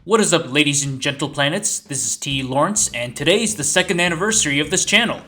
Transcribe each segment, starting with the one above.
What is up, ladies and gentle planets? This is T. Lawrence, and today is the second anniversary of this channel.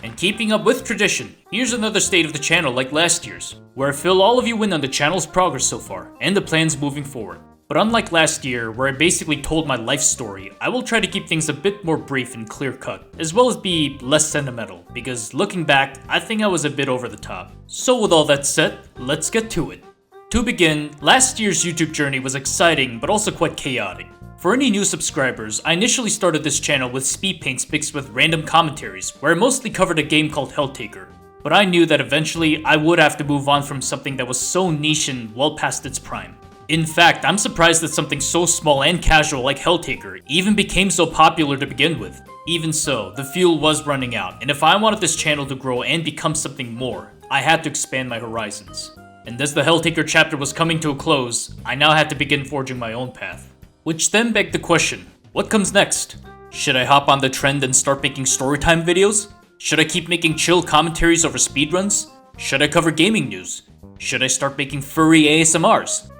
And keeping up with tradition, here's another state of the channel like last year's, where I fill all of you in on the channel's progress so far, and the plans moving forward. But unlike last year, where I basically told my life story, I will try to keep things a bit more brief and clear-cut, as well as be less sentimental, because looking back, I think I was a bit over the top. So with all that said, let's get to it. To begin, last year's YouTube journey was exciting, but also quite chaotic. For any new subscribers, I initially started this channel with speed paints mixed with random commentaries, where I mostly covered a game called Helltaker. But I knew that eventually I would have to move on from something that was so niche and well past its prime. In fact, I'm surprised that something so small and casual like Helltaker even became so popular to begin with. Even so, the fuel was running out, and if I wanted this channel to grow and become something more, I had to expand my horizons. And as the Helltaker chapter was coming to a close, I now had to begin forging my own path. Which then begged the question, what comes next? Should I hop on the trend and start making storytime videos? Should I keep making chill commentaries over speedruns? Should I cover gaming news? Should I start making furry ASMRs?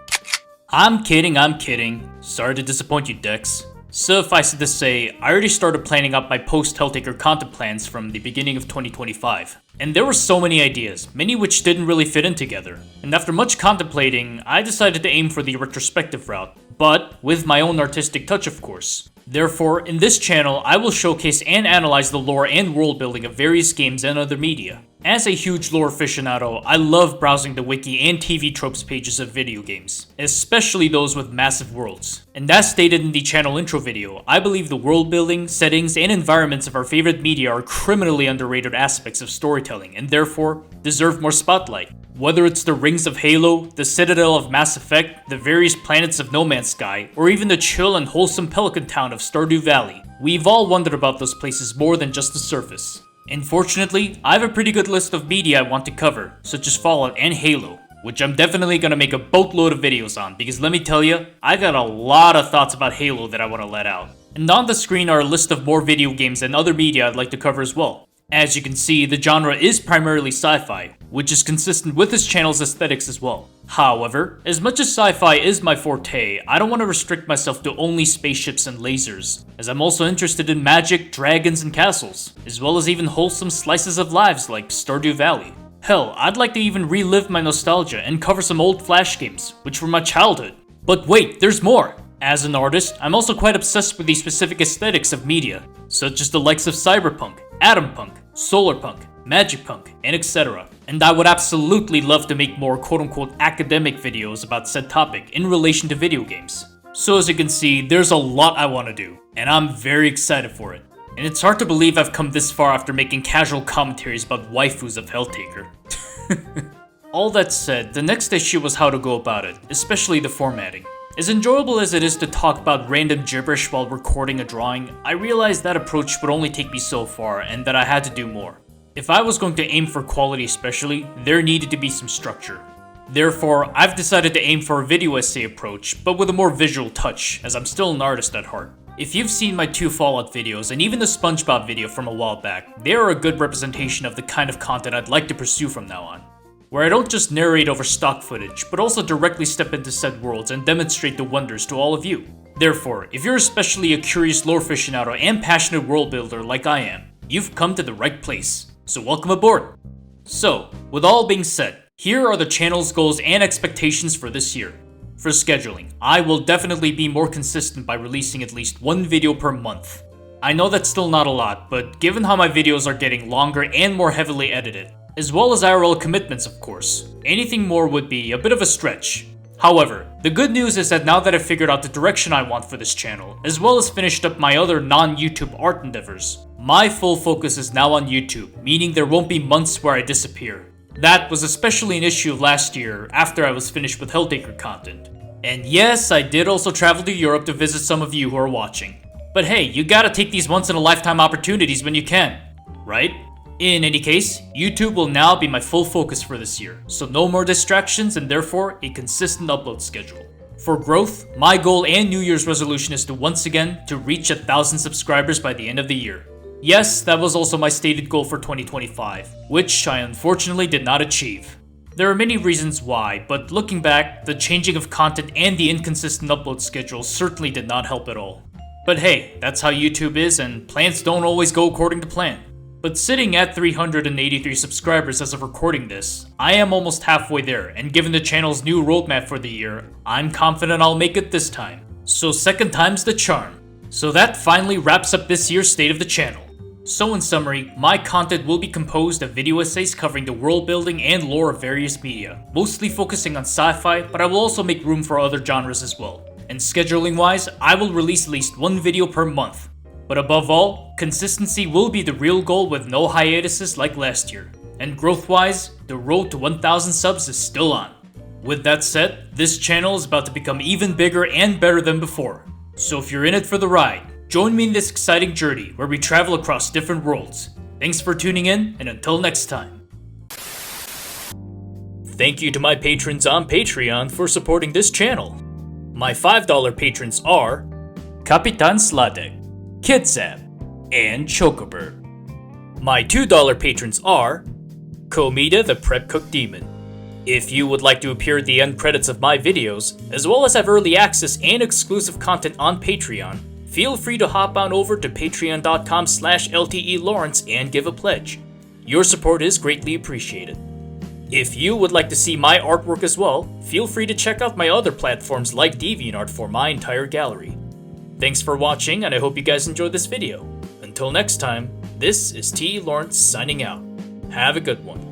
I'm kidding. Sorry to disappoint you, Dex. Suffice it to say, I already started planning out my post-Helltaker content plans from the beginning of 2025. And there were so many ideas, many which didn't really fit in together. And after much contemplating, I decided to aim for the retrospective route, but with my own artistic touch, of course. Therefore, in this channel, I will showcase and analyze the lore and world building of various games and other media. As a huge lore aficionado, I love browsing the wiki and TV tropes pages of video games, especially those with massive worlds. And as stated in the channel intro video, I believe the world building, settings, and environments of our favorite media are criminally underrated aspects of storytelling and therefore deserve more spotlight. Whether it's the rings of Halo, the Citadel of Mass Effect, the various planets of No Man's Sky, or even the chill and wholesome pelican town of Stardew Valley, we've all wondered about those places more than just the surface. And fortunately, I have a pretty good list of media I want to cover, such as Fallout and Halo, which I'm definitely gonna make a boatload of videos on, because let me tell you, I got a lot of thoughts about Halo that I want to let out. And on the screen are a list of more video games and other media I'd like to cover as well. As you can see, the genre is primarily sci-fi, which is consistent with this channel's aesthetics as well. However, as much as sci-fi is my forte, I don't want to restrict myself to only spaceships and lasers, as I'm also interested in magic, dragons, and castles, as well as even wholesome slices of lives like Stardew Valley. Hell, I'd like to even relive my nostalgia and cover some old Flash games, which were my childhood. But wait, there's more! As an artist, I'm also quite obsessed with the specific aesthetics of media, such as the likes of cyberpunk, atompunk, solarpunk, magicpunk, and etc. And I would absolutely love to make more quote-unquote academic videos about said topic in relation to video games. So as you can see, there's a lot I want to do, and I'm very excited for it. And it's hard to believe I've come this far after making casual commentaries about waifus of Helltaker. All that said, the next issue was how to go about it, especially the formatting. As enjoyable as it is to talk about random gibberish while recording a drawing, I realized that approach would only take me so far and that I had to do more. If I was going to aim for quality especially, there needed to be some structure. Therefore, I've decided to aim for a video essay approach, but with a more visual touch, as I'm still an artist at heart. If you've seen my 2 Fallout videos and even the SpongeBob video from a while back, they are a good representation of the kind of content I'd like to pursue from now on. Where I don't just narrate over stock footage, but also directly step into said worlds and demonstrate the wonders to all of you. Therefore, if you're especially a curious lore aficionado and passionate world builder like I am, you've come to the right place. So welcome aboard! So, with all being said, here are the channel's goals and expectations for this year. For scheduling, I will definitely be more consistent by releasing at least 1 video per month. I know that's still not a lot, but given how my videos are getting longer and more heavily edited, as well as IRL commitments of course, anything more would be a bit of a stretch. However, the good news is that now that I've figured out the direction I want for this channel, as well as finished up my other non-YouTube art endeavors, my full focus is now on YouTube, meaning there won't be months where I disappear. That was especially an issue last year after I was finished with Helltaker content. And yes, I did also travel to Europe to visit some of you who are watching. But hey, you gotta take these once-in-a-lifetime opportunities when you can, right? In any case, YouTube will now be my full focus for this year, so no more distractions and therefore a consistent upload schedule. For growth, my goal and New Year's resolution is to once again to reach 1,000 subscribers by the end of the year. Yes, that was also my stated goal for 2025, which I unfortunately did not achieve. There are many reasons why, but looking back, the changing of content and the inconsistent upload schedule certainly did not help at all. But hey, that's how YouTube is, and plans don't always go according to plan. But sitting at 383 subscribers as of recording this, I am almost halfway there, and given the channel's new roadmap for the year, I'm confident I'll make it this time. So second time's the charm. So that finally wraps up this year's State of the Channel. So in summary, my content will be composed of video essays covering the world building and lore of various media, mostly focusing on sci-fi, but I will also make room for other genres as well. And scheduling wise, I will release at least one video per month. But above all, consistency will be the real goal with no hiatuses like last year. And growth wise, the road to 1000 subs is still on. With that said, this channel is about to become even bigger and better than before. So if you're in it for the ride, join me in this exciting journey where we travel across different worlds. Thanks for tuning in, and until next time. Thank you to my patrons on Patreon for supporting this channel. My $5 patrons are Kapitan Sladek, Kidzap, and Chocobird. My $2 patrons are Komida the Prep Cook Demon. If you would like to appear at the end credits of my videos, as well as have early access and exclusive content on Patreon, feel free to hop on over to patreon.com/LTELawrence and give a pledge. Your support is greatly appreciated. If you would like to see my artwork as well, feel free to check out my other platforms like DeviantArt for my entire gallery. Thanks for watching, and I hope you guys enjoyed this video. Until next time, this is T. Lawrence signing out. Have a good one.